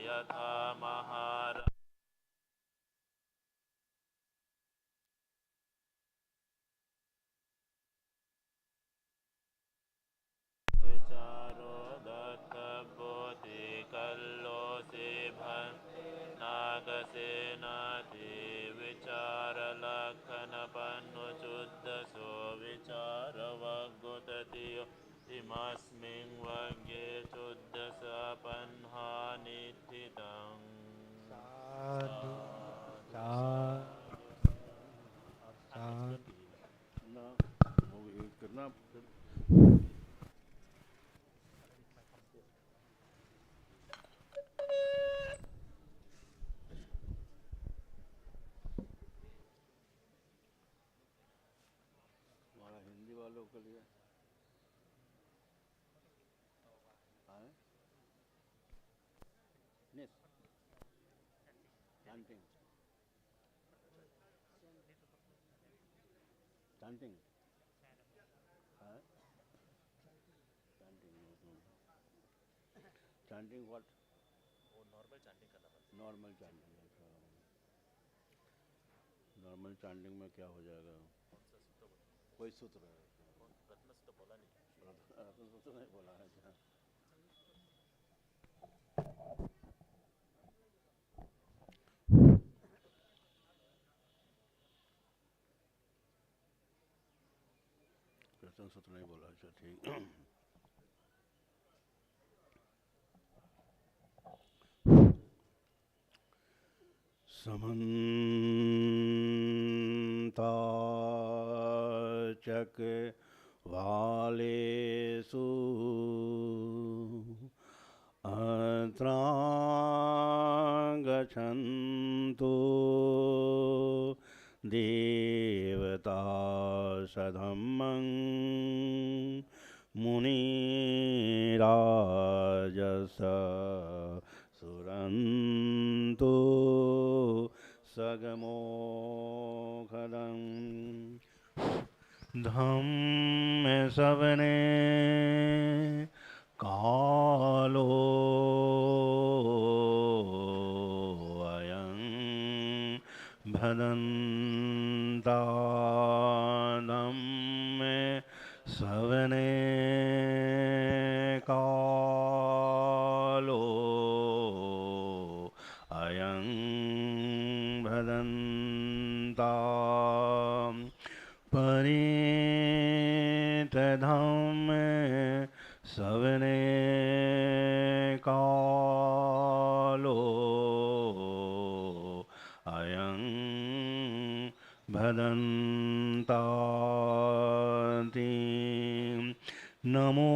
यथा महारा विचारो दत्त बोधि कल्लो से भन नागसे नाति विचार लखन पन्नु चुद्ध सो विचार वगुततियो इमस्मिन् वग्गे चुद्ध सपन्हा निथितं साधु साधु ना वो करना हमारा हिंदी वालों के लिए Yes. Chanting. Chanting. Huh? Chanting. Chanting what? वो नॉर्मल चैंटिंग करना पड़ता है। Normal chanting. नॉर्मल चैंटिंग में क्या हो जाएगा? कौन सा सूत्र बोला? कोई सूत्र है? रत्न सूत्र बोला नहीं। रत्न सूत्र नहीं बोला है क्या? रत्न सूत्र नहीं बोला। अच्छा ठीक। समन्ता चक्रवालेषु अत्रा गच्छन्तु देवता सधम्मं मुनिराजस सुरन्तु सगमोखदं धम्म सवने कालो अयं भदन्ता धम्म सवने कालो अयं भदन्ता परितधम्म सवने कालो अयं भदन्ताति नमो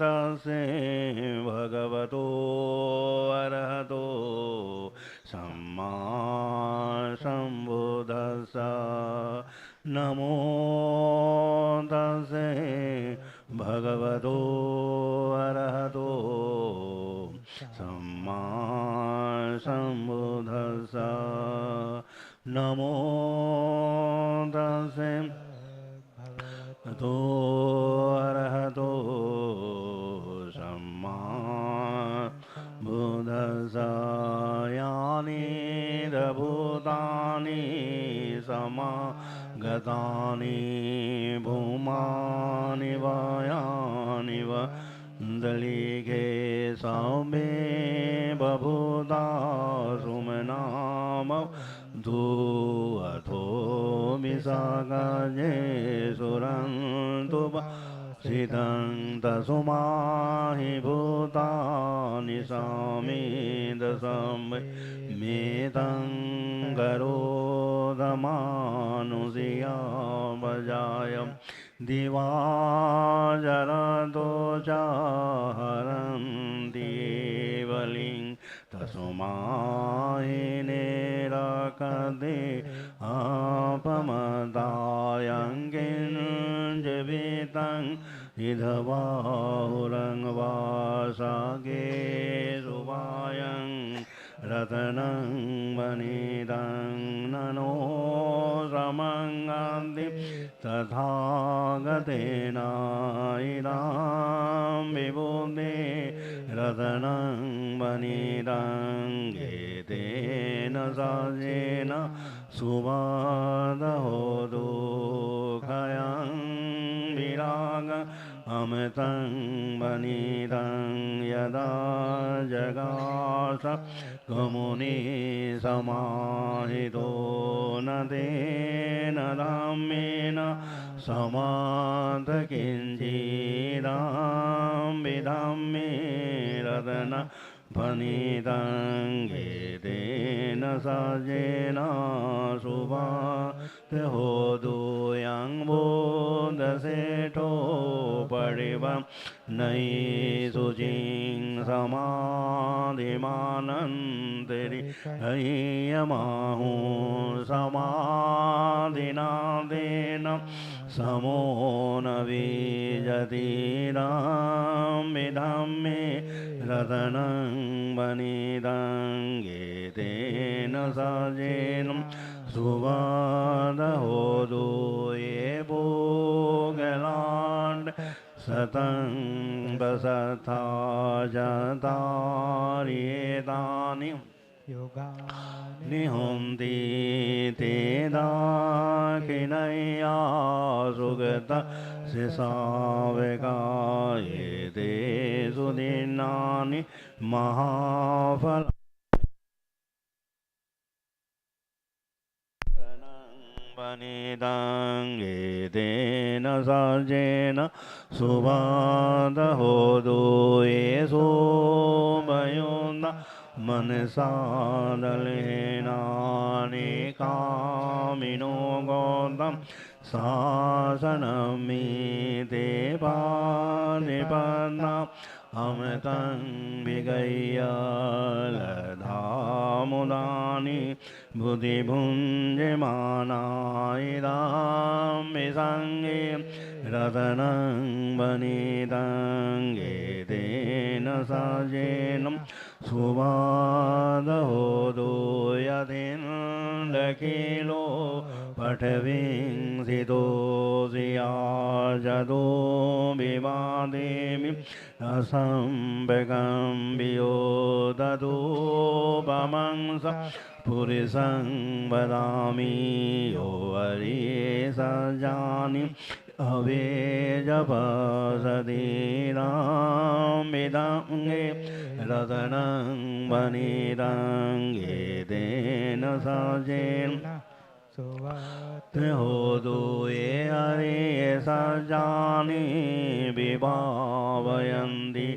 तस्से भगवतो अरहतो सम्मा सम्बुद्धस्स नमो तस्से भगवतो अरहतो सम्मा सम्बुद्धस्स नमो तस्से भगवतो अरहतो सम्मा बुद्धस्स यानि भूतानि समागतानि भूमानि वायानि वा दलिगे सौमे बभूता सुमनाम धू अथो विशाखाजे सुरन्तु सितं तसुमाहि भूतानि समेदसं मेतं करोदमानुषिया भजायं दिवाजरतो चाहरन्ति बलिं तस्माहि निराकदे आपमदायं किञ्चिवितं इधवाहुरं वासागे सुवायं रतनं वनितं ननो समङ्गन्ति तथागतेन इदां विबुधे Ratanang Vanidang Etena Sajena Subhada Hodu Kayang Viraga Amitang Vanidang Yada Jagasa Kamuni Samahito Nadena Dhammena Samadha Kinjidam Vidhammi Radana Panidang Etena Sajena Subhate Hodu Yang Buddha Seto Parivam Nai Sujing Samadhimananteri Ayamahu Samadhinadena Samona Vijatiram Vidhammi Ratanang Vanidang Etena Sajenam Suvada Hodu Yebogaland Satang Basatha Jatari Nihonti Teda Kinaya Sugata Sisaveka Ete Sudinani Mahafala Vanidang Etena Sajena Subhada Hodu Yesu Bayunda Manesadalena Nikamino Godam Sasanami Deva Nipanna Amitang Bigaya Ladhamudani Buddhi Bhunjimana Idam Visangi Ratanang Vanidang Etena Sajenam Subhada Hodu Yadin Lakilo Pataving Sito Siyajado Vivademi Asambekam Biyodadu Pamangsa Purisang Vadami Yovari Sajani Avejapasadiram Vidange Ratanang Vanidang Etena Sajena Hodu Yari Sajani Vibhavayanti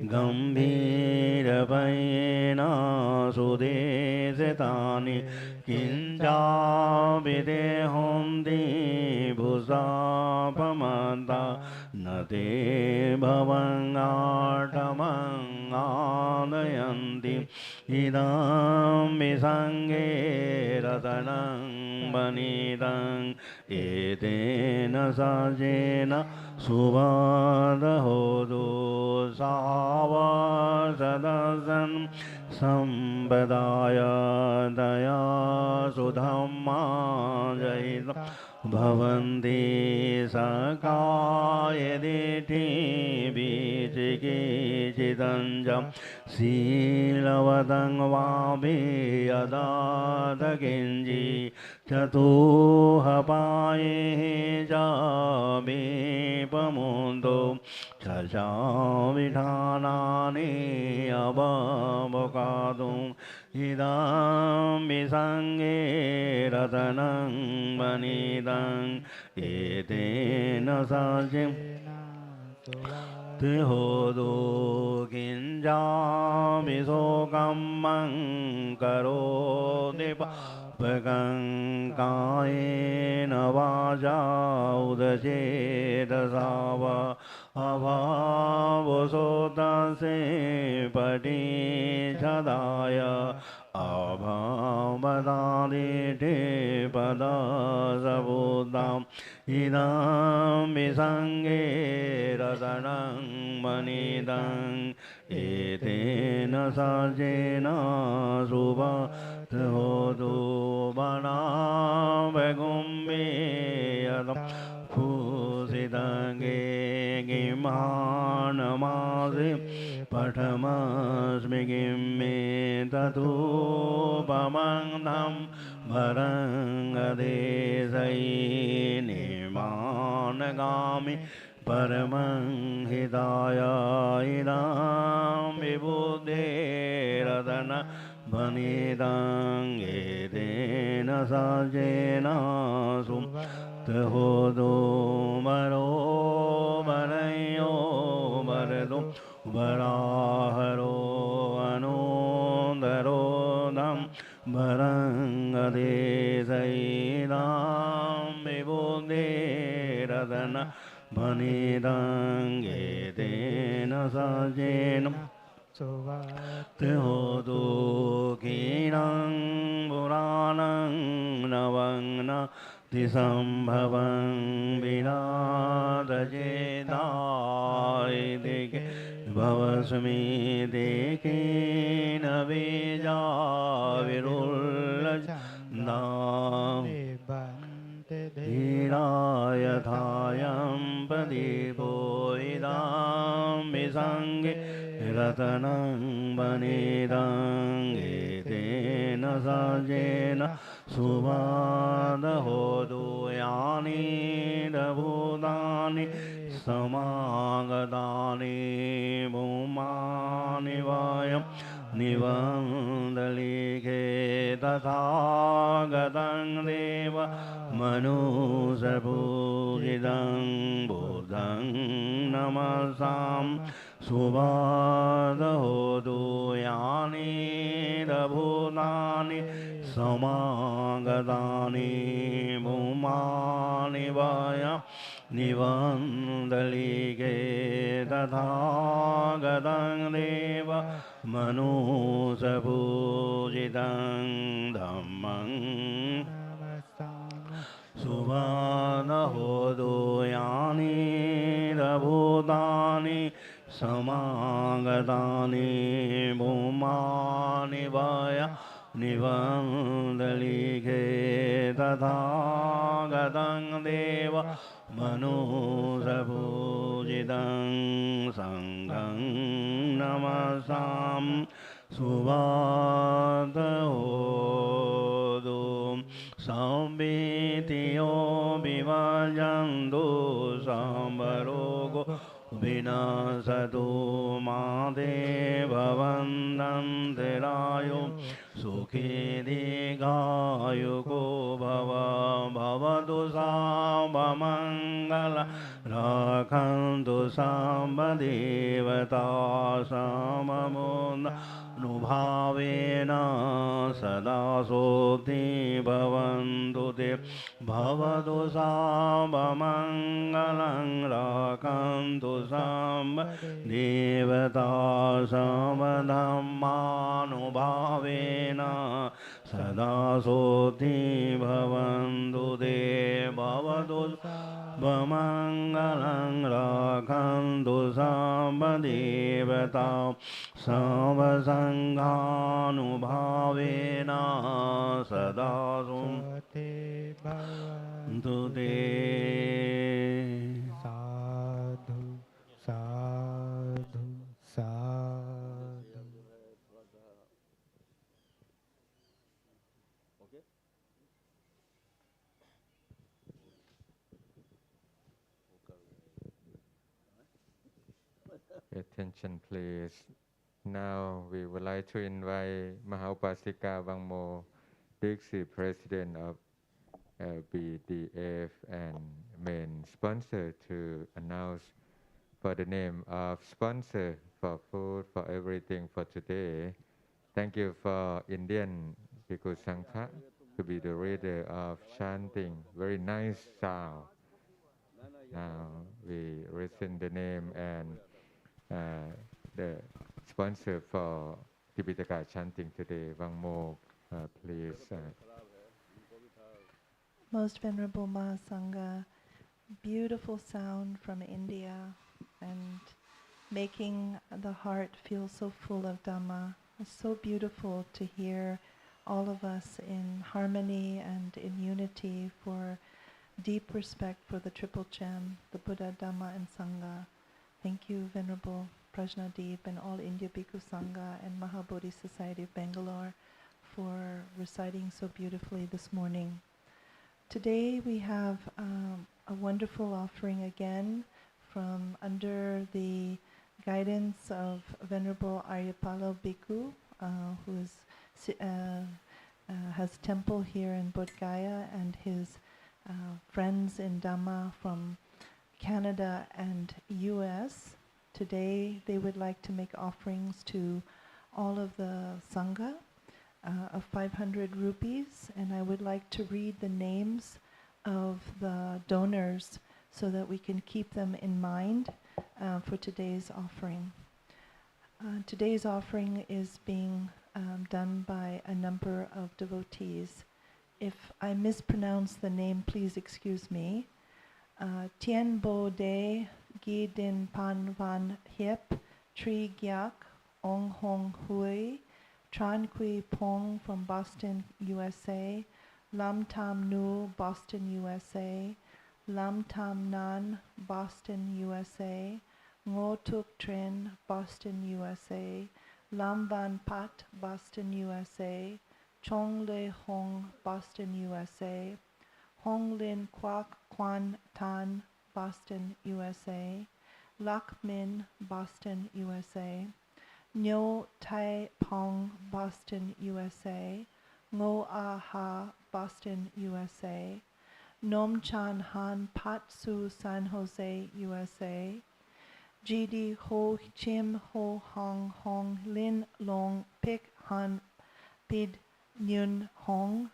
Gambhira Paina Sudesetani Kinja Videhonti Bhusapamanta Nate Bhavangartamang Adayanti Idam Visange Ratanang Vanidang Etena Sajena Subhada Hodu Savasadasan Sambadaya Daya Sudhamma Jaita Bhavanti Sakaya Diti Vichiki Chitanjam Silavadang Vabi Adada Genji Chatuha Paye Jabi Pamundo Chachavidhanani Ababokadum Idam Visange Ratanang Vanidang Etena Sajim Tehodu Kinja Visokamang Karo Depa Pagang Kaena Vaja Udachedasava Abhavosotase Pati Chadaya Abhamadadite Padasabudam Idam Visange Ratanang Vanidang Etena Sajena Subhata Hodu Bana Begumbi Yadam Pusitange Manamase Patamasmi Gimme Tatu Pamandam Bharangadesai Nimanagami Paramang Hidaya Idam Vibhuddhe Radana Vanidang Edena Sajena Sum Tehodo Maro Marayo Marado Baraharo Anundaro Nam Barangade Saidam Vibhuddhe Radana Vanidang Edena Sajena Tehodo Kinang Puranang Navangna Tisambhavang Vinadajedai Deke Bhavasmi Deke Navija Virullajnam Dhirayathayam Padipo Idam Visange Ratanang Vanidang Etena Sajena Subhadahodu Yani Dabhudani Samagadani Bhumani Vayam Nivandalike Tathagatang Deva Manusapujidang Buddhang Namasam Subhadahodu Yani Dabhutani Samagadani Bhumani Vaya Nivandalike Tathagatang Deva Manusapujidang Dhammang Subhanahodu Yani Dabhutani Samagatani Bhumani Vaya Nivandalike Tathagatang Deva Manusapujidang Sanghang Namasam Subhanahodu Sambitiyo Vivajantu Sambarogo Vinasatu Made Bhavandanterayo Sukhi Digayuko Bhava Bhavatu Sabhamangala Rakhantu Sambadevata Samamuna Nubhavena Sada Soti Bhavantu Te Bhavatu Sabhamangalang Rakhantu Sambadevata Samadhammanubhavena Sada Soti Bhavantu Te Bhavatu Bhamangalang Rakhantu Sambadevata Savasanghanubhavena Sadasum Tute Sadhu, sadhu, sadhu. Attention please. Now we would like to invite Mahaupasika Vangmo, Dixie President of LBDF and main sponsor, to announce for the name of sponsor for food, for everything for today. Thank you for Indian Bhikkhu Sangha to be the reader of chanting. Very nice sound. Now we listen the name and the sponsor for Tipitaka chanting today. Vangmo, please. Most Venerable Mahasangha, beautiful sound from India and making the heart feel so full of Dhamma. It's so beautiful to hear all of us in harmony and in unity for deep respect for the Triple Gem, the Buddha, Dhamma and Sangha. Thank you, Venerable Prajnadeep and all India Bhikkhu Sangha and Mahabodhi Society of Bangalore for reciting so beautifully this morning. Today we have a wonderful offering again from under the guidance of Venerable Aryapalo Bhikkhu, who has temple here in BODHGAYA, and his friends in Dhamma from Canada and US. Today they would like to make offerings to all of the Sangha of 500 rupees, and I would like to read the names of the donors so that we can keep them in mind for today's offering. Today's offering is being done by a number of devotees. If I mispronounce the name, please excuse me. Tien Bo De Gi Din Pan Van Hiep Tri Gyak Ong Hong Hui Tran Kui Pong from Boston, USA, Lam Tam Nu, Boston, USA, Lam Tam Nan, Boston, USA, Ngo Tuk Trin, Boston, USA, Lam Van Pat, Boston, USA, Chong Le Hong, Boston, USA, Hong Lin Kwak Kwan Tan, Boston, USA, Lak Min, Boston, USA, Nyo Tai Pong, Boston, USA, Ngo Ah Ha, Boston, USA, Nom Chan Han Pat Su, San Jose, USA, GD Ho Chim Ho Hong Hong Lin Long Pik Han Pid Nyun Hong,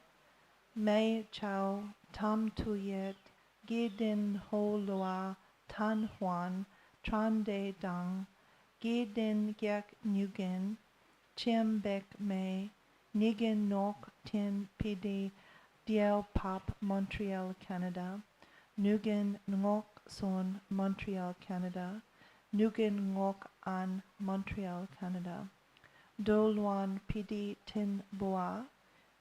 Mei Chao Tam Tuyet, Gidin Ho Loa Tan Huan, Tran De Dang, Gidin Gyak Nguyen, Chim Bek Mei, Nigin Nok Tin Pidi, Diel Pop, Montreal, Canada, Nguyen Ngok Son, Montreal, Canada, Nguyen Ngok An, Montreal, Canada, Do Luan Pidi Tin Boa,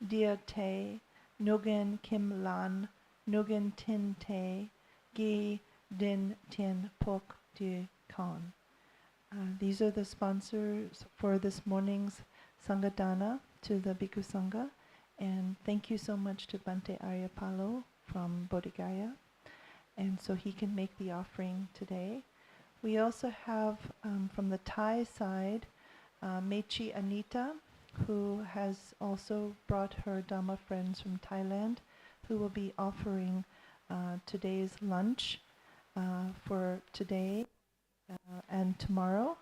Dia Te, Nguyen Kim Lan, Nguyen Tin Te, Gi Din Tin Pok Du Kon. These are the sponsors for this morning's Sanghadana to the Bhikkhu Sangha, and thank you so much to Bhante Aryapalo from BODHGAYA, and so he can make the offering today. We also have from the Thai side, Mechi Anita, who has also brought her Dhamma friends from Thailand, who will be offering today's lunch for today and tomorrow,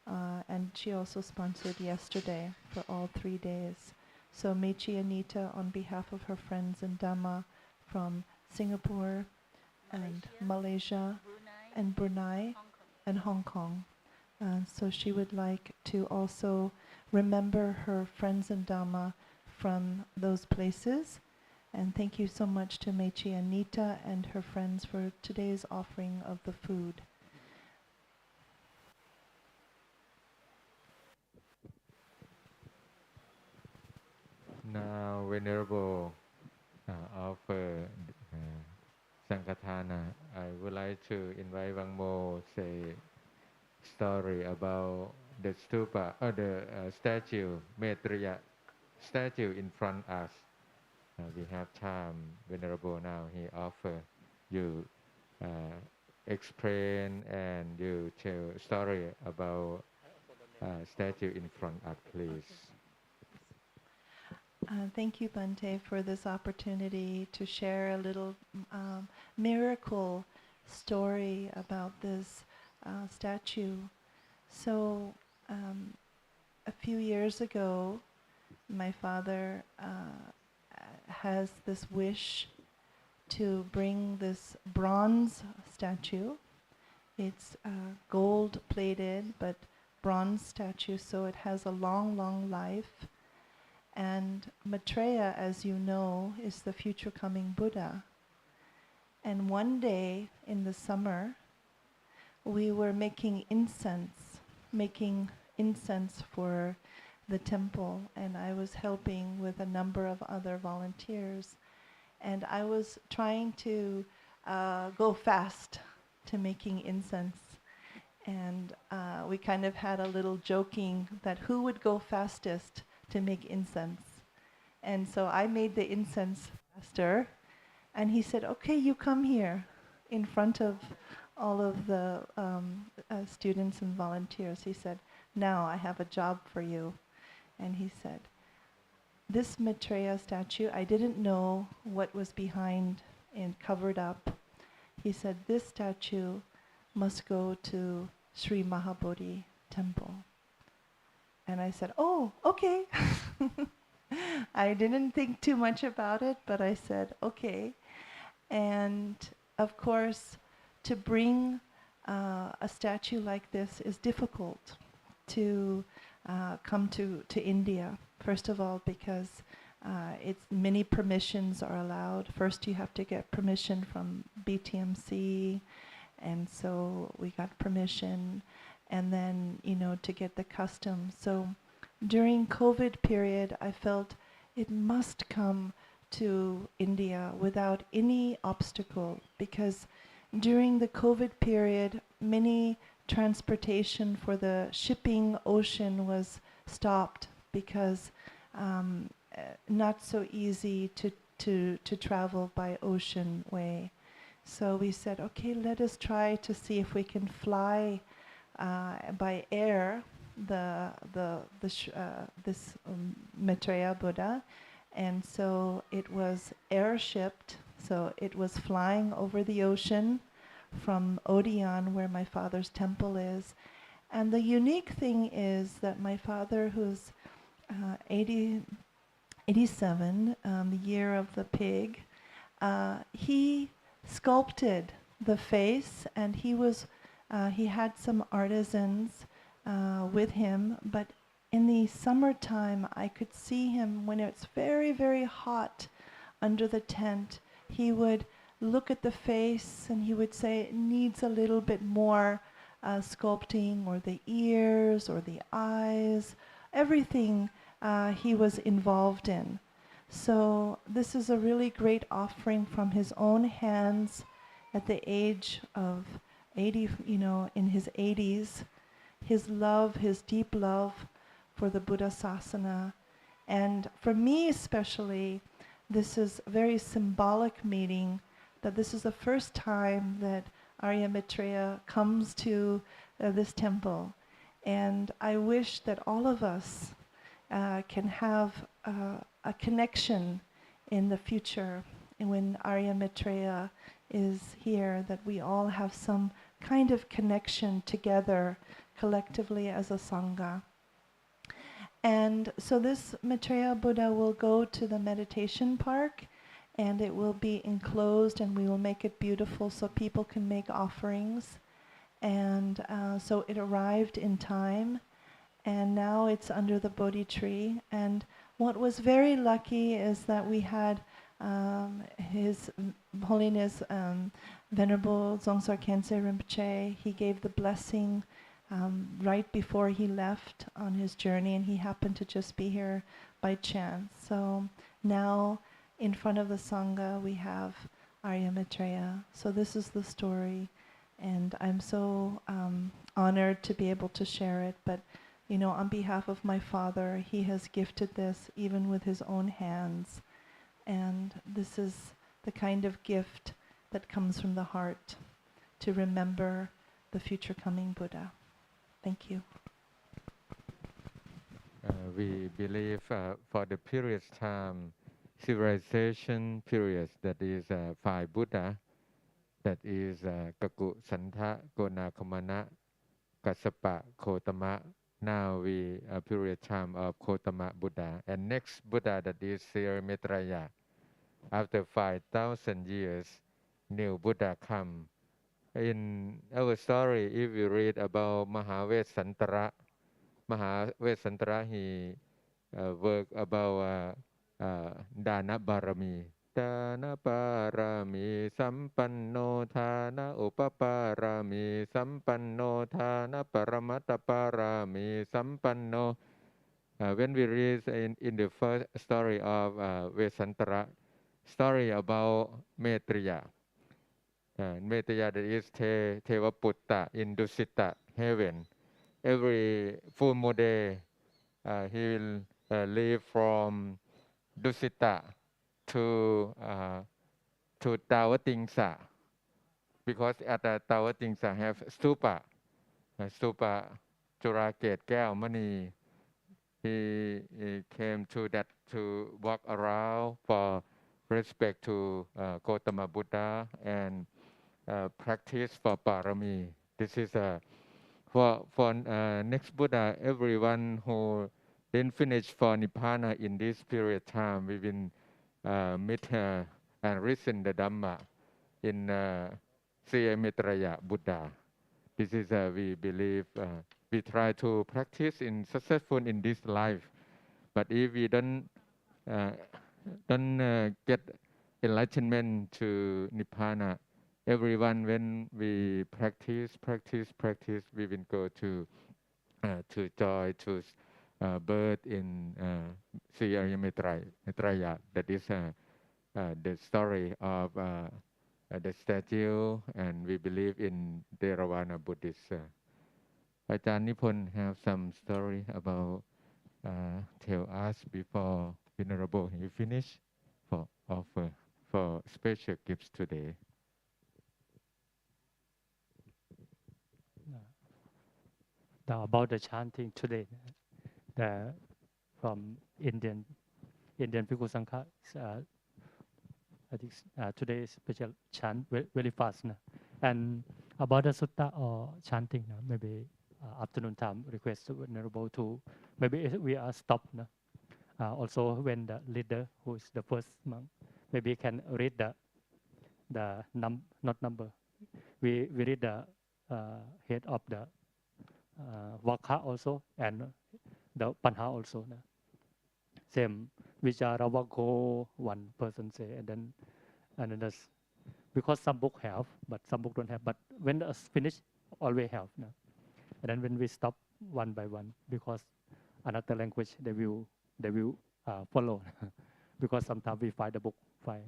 and she also sponsored yesterday for all 3 days. So Mechi Anita, on behalf of her friends in Dhamma from Singapore and Malaysia and Brunei and Hong Kong. So she would like to also remember her friends in Dhamma from those places. And thank you so much to Mechi Anita and her friends for today's offering of the food. Now, Venerable offer Sanghadana. I would like to invite one more story about the stupa, the statue, Maitreya statue in front of us. We have time, Venerable. Now he offer you explain and you tell story about statue in front of, please. Thank you, Bhante, for this opportunity to share a little miracle story about this statue. So, a few years ago, my father has this wish to bring this bronze statue. It's gold-plated, but bronze statue, so it has a long, long life. And Maitreya, as you know, is the future coming Buddha. And one day in the summer, we were making incense for the temple, and I was helping with a number of other volunteers. And I was trying to go fast to making incense. And we kind of had a little joking that who would go fastest to make incense. And so I made the incense faster. And he said, okay, you come here in front of all of the students and volunteers. He said, now I have a job for you. And he said, this Maitreya statue, I didn't know what was behind and covered up. He said, this statue must go to Sri Mahabodhi temple. And I said, oh, okay. I didn't think too much about it, but I said, okay. And of course, to bring a statue like this is difficult to come to India. First of all, because it's many permissions are allowed. First, you have to get permission from BTMC, and so we got permission, and then to get the customs. So during COVID period, I felt it must come to India without any obstacle, because during the COVID period, many transportation for the shipping ocean was stopped because not so easy to travel by ocean way. So we said, okay, let us try to see if we can fly by air this Maitreya Buddha. And so it was airshipped, so it was flying over the ocean from Odeon, where my father's temple is. And the unique thing is that my father, who's 87, the year of the pig, he sculpted the face, and he had some artisans with him, but in the summertime I could see him when it's very, very hot under the tent. He would look at the face and he would say it needs a little bit more sculpting, or the ears or the eyes, everything he was involved in. So this is a really great offering from his own hands at the age of 80, in his 80s. His love, his deep love for the Buddha Sasana. And for me especially, this is a very symbolic meeting, that this is the first time that Arya Maitreya comes to this temple. And I wish that all of us can have a connection in the future, and when Arya Maitreya is here, that we all have some kind of connection together collectively as a Sangha. And so this Maitreya Buddha will go to the meditation park, and it will be enclosed, and we will make it beautiful so people can make offerings. And so it arrived in time, and now it's under the Bodhi tree. And what was very lucky is that we had His Holiness Venerable Dzongtsar Khyentse Rinpoche. He gave the blessing right before he left on his journey, and he happened to just be here by chance. So now in front of the Sangha we have Arya Maitreya. So this is the story, and I'm so honored to be able to share it. But on behalf of my father, he has gifted this even with his own hands, and this is the kind of gift that comes from the heart to remember the future coming Buddha. Thank you. We believe for the period time, civilization periods, that is five Buddha, that is Kaku, Santa, Gona, Kamana, Kassapa, Kotama. Now we period time of Kotama Buddha, and next Buddha, that is Sri Maitreya. After 5,000 years, new Buddha come. In our story, if we read about Mahavesantara, he worked about Dana Barami. Dana Barami Sampanno Thana Upaparami Sampanno Thana Paramata Parami Sampanno. When we read in the first story of Vesantara, story about Maitreya. Metaya, that is Tevaputta in Dusitta heaven. Every full moon day, he will leave from Dusitta to Tawatingsa, because at Tawatingsa have stupa, stupa Churaket Keo Mani. He came to that to walk around for respect to Gautama Buddha and practice for parami. This is for next Buddha. Everyone who didn't finish for Nibbana in this period of time, we will meet and listen the Dhamma in Siya Buddha. This is we believe. We try to practice in successful in this life, but if we don't get enlightenment to Nibbana, everyone when we practice, we will go to joy, to birth in Sri Maitreya. That is the story of the statue, and we believe in Theravada Buddhist. Ajahn Nipon have some story about tell us before Venerable you finish for offer for special gifts today. About the chanting today, from Indian Bhikkhu Sangha, I think today is special chant very fast. And about the sutta or chanting, maybe afternoon time request Venerable to maybe we are stopped. Also when the leader who is the first monk maybe can read the not number. We read the head of the Vaka also and the Panha also. Same Vichara Vako, one person say, and then another, because some book have, but some book don't have. But when it's finished, always have. And then when we stop one by one, because another language they will follow. Because sometimes we find the book,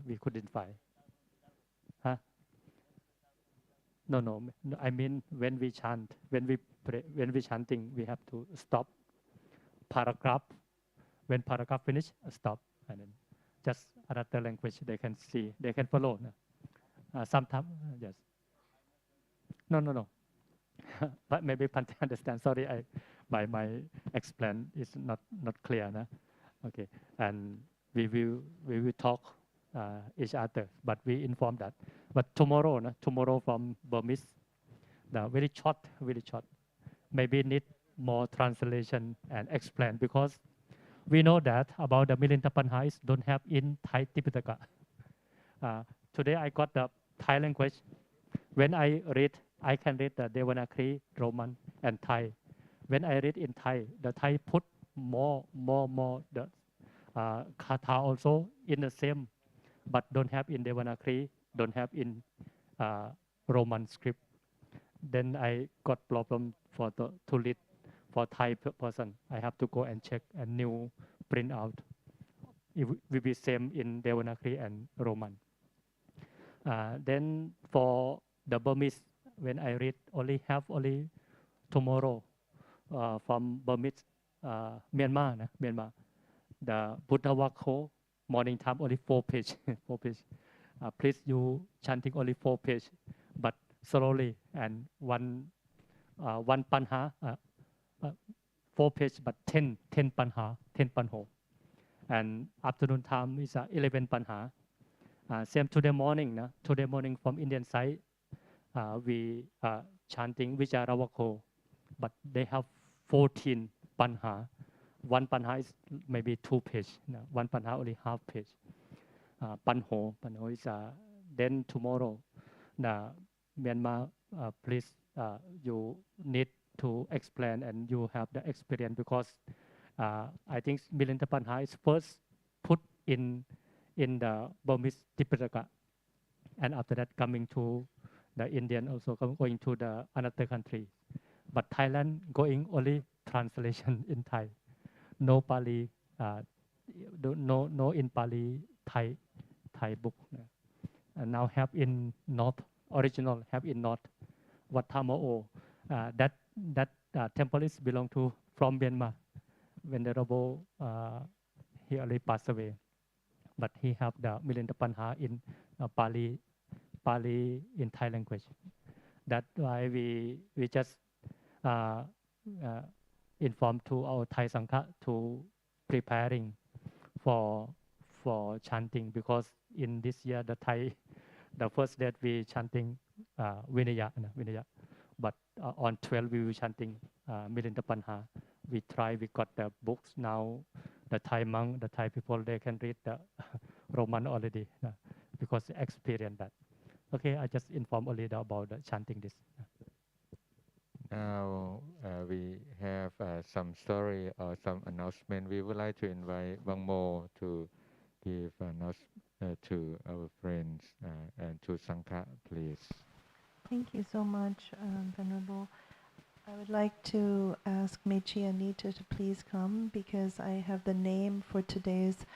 we couldn't find. Huh? No. I mean when we chant, when we pray, when we chanting, we have to stop paragraph. When paragraph finish, stop, and then just another language they can see, they can follow. Sometimes, yes. No. But maybe Pante understand. Sorry, my explain is not clear. Okay, and we will talk each other, but we inform that. But tomorrow from Burmese, very short. Maybe need more translation and explain, because we know that about the Milinta Panhais don't have in Thai Tipitaka. Today I got the Thai language. When I read, I can read the Devanagari, Roman, and Thai. When I read in Thai, the Thai put more the kata also in the same, but don't have in Devanagari, don't have in Roman script. Then I got problem to read for Thai person. I have to go and check a new print out. It will be same in Devanagari and Roman. Then for the Burmese, when I read, only tomorrow from Burmese, Myanmar. The Buddha Vakho, morning time only 4 page. 4 page. Please you chanting only 4 page, but slowly, and one panha, 4 page, but 10 panha, 10 panho. And afternoon time is 11 panha. Same today morning from Indian side, we chanting Vicharavako, but they have 14 panha. One panha is maybe 2 page. One panha only half page. Panho is then tomorrow. Myanmar, please, you need to explain and you have the experience, because I think Milinta Panha is first put in the Burmese Tipitaka, and after that coming to the Indian, also going to the another country. But Thailand going only translation in Thai, no Pali, no in Pali Thai book. And now have in North original have in North Wat Thamao. That temple is belong to from Myanmar. Venerable he already passed away, but he have the Milinda Panha in Pali in Thai language. That's why we just inform to our Thai Sangha to preparing for chanting, because in this year the first day we chanting Vinaya, but on 12 we will chanting Milinda Panha. We got the books now. The Thai monk, the Thai people, they can read the Roman already because they experience that. Okay, I just inform only about the chanting this. Now we have some story or some announcement. We would like to invite Bang Mo to give announcement to our friends and to Sangha, please. Thank you so much, Venerable. I would like to ask Mechi Anita to please come, because I have the name for today's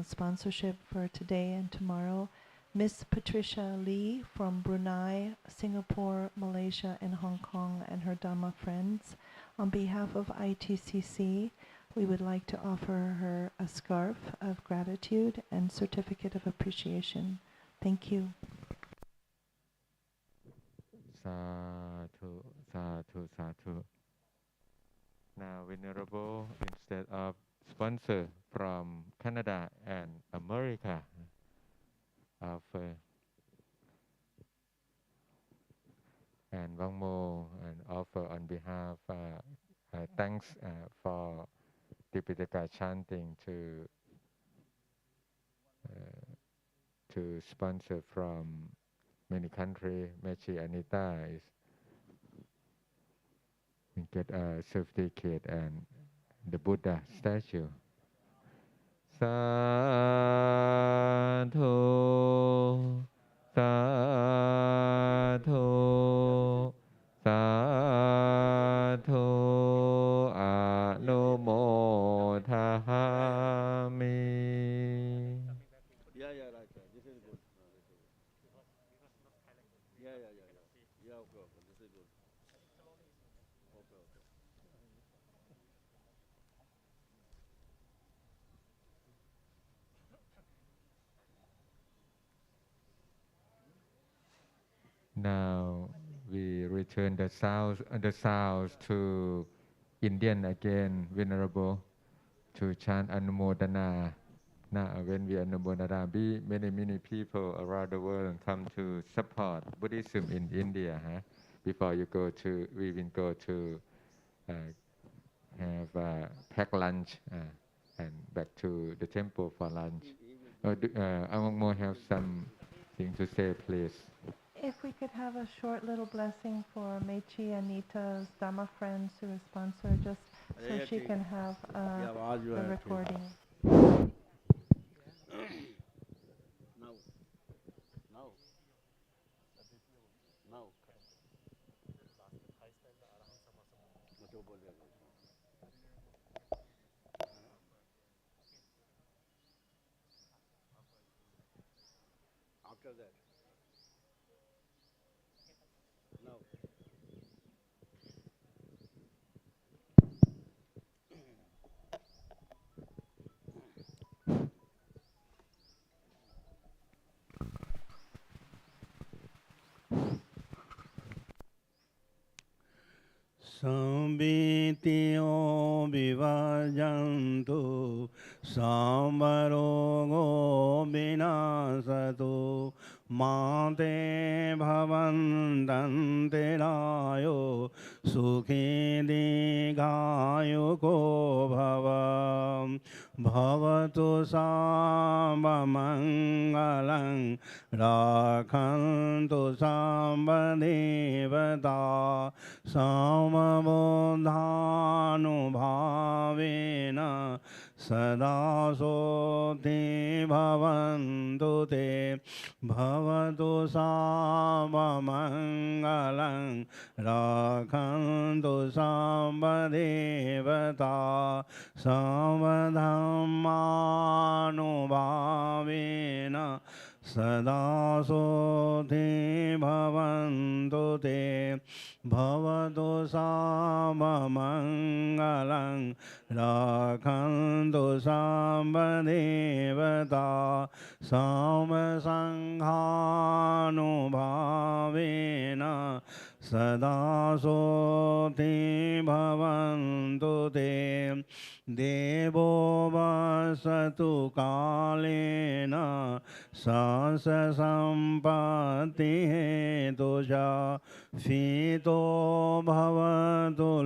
sponsorship for today and tomorrow. Miss Patricia Lee from Brunei, Singapore, Malaysia, and Hong Kong, and her Dhamma friends. On behalf of ITCC, we would like to offer her a scarf of gratitude and certificate of appreciation. Thank you. Sadhu, sadhu, sadhu. Now, Venerable, instead of sponsor from Canada and America, offer and Bang Mo and offer on behalf thanks for Tipitaka chanting to sponsor from many countries. Mechi Anita is get a certificate and the Buddha statue. Sadhu, sadhu, sadhu, anumodhami. Yeah, right. This is good. Yeah. Yeah, okay. This is good. Okay. Now we return the sounds to Indian again, Venerable, to chant Anumodana. Now when we Anumodana, many people around the world come to support Buddhism in India. Before you go to, we will go to have packed lunch and back to the temple for lunch. Among have something to say, please. If we could have a short little blessing for Mechi Anita's Dhamma friends who is sponsor, just so she can have the recording. Now. After that. No. Sambityo vivajantu samvarogo vinasatu mate bhavandante rayo sukhi digayuko bhavam bhavatu sambamangalang rakhantu sambadevata samabodhanubhavena sada soti bhavantu te bhavatu sambamangalang rakhantu sambadevata samdhammanubhavena Sada Soti Bhavantu Te Bhavatu Sama Mangalang Rakhantu Samba Devata Sama Sanghanu Bhavena Sada Soti Bhavantu Te Devo Vasatu Kalena Sasa Sampati Hetuja Fito Bhavatu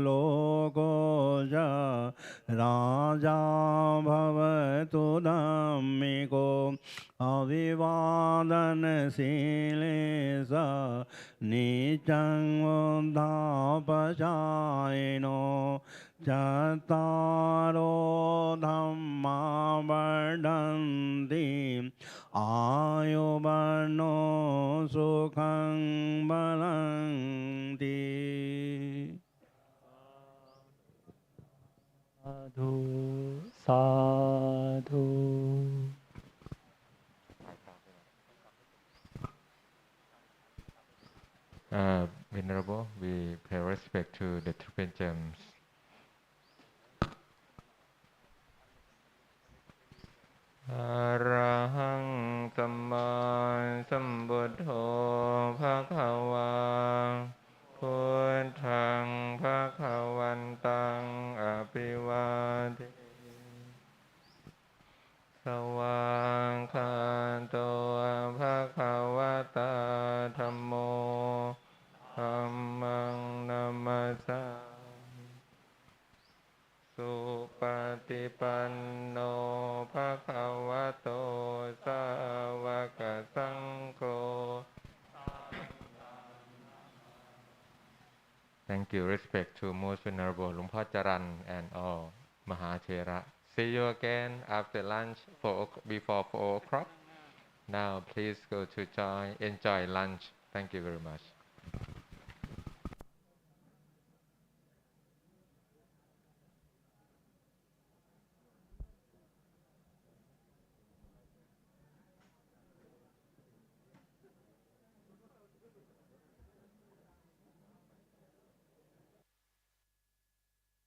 Lokoja Raja Bhavatu Dhammiko Avivadana Silesa Nichang Uddhapachayino Chattaro Dhamma Vardhanti Ayubano Sukhang Balanti. Sadhu, sadhu. Venerable, we pay respect to the Triple Gems. Arahang Samma Sambuddho Bhagavaพุทธัง Bhagavantaṃ อภิวาเท สวากขาโต ภควตาธัมโม ธัมมังนัมมัสสามิ สุปฏิปันโน ภควโต สาวกสังโฆ Thank you. Respect to most venerable Luangพ่อจรัญ and all Mahachera. See you again after lunch before 4 o'clock. Now please go to enjoy lunch. Thank you very much.